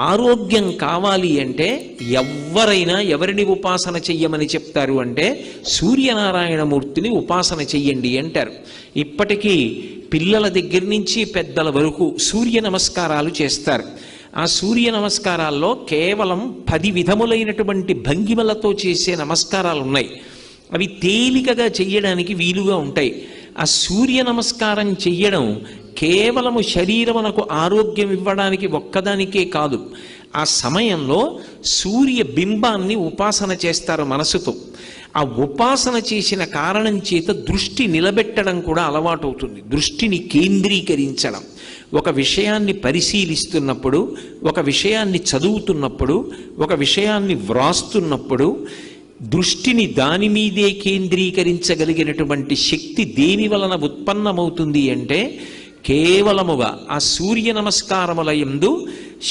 ఆరోగ్యం కావాలి అంటే ఎవరైనా ఎవరిని ఉపాసన చెయ్యమని చెప్తారు అంటే సూర్యనారాయణమూర్తిని ఉపాసన చెయ్యండి అంటారు. ఇప్పటికీ పిల్లల దగ్గర నుంచి పెద్దల వరకు సూర్య నమస్కారాలు చేస్తారు. ఆ సూర్య నమస్కారాల్లో కేవలం 10 విధములైనటువంటి భంగిమలతో చేసే నమస్కారాలు ఉన్నాయి. అవి తేలికగా చెయ్యడానికి వీలుగా ఉంటాయి. ఆ సూర్య నమస్కారం చెయ్యడం కేవలము శరీరమునకు ఆరోగ్యం ఇవ్వడానికి ఒక్కదానికే కాదు, ఆ సమయంలో సూర్య బింబాన్ని ఉపాసన చేస్తారు మనసుతో. ఆ ఉపాసన చేసిన కారణం చేత దృష్టి నిలబెట్టడం కూడా అలవాటు అవుతుంది. దృష్టిని కేంద్రీకరించడం, ఒక విషయాన్ని పరిశీలిస్తున్నప్పుడు, ఒక విషయాన్ని చదువుతున్నప్పుడు, ఒక విషయాన్ని వ్రాస్తున్నప్పుడు దృష్టిని దాని మీదే కేంద్రీకరించగలిగినటువంటి శక్తి దేని వలన ఉత్పన్నమవుతుంది అంటే కేవలముగా ఆ సూర్య నమస్కారముల యందు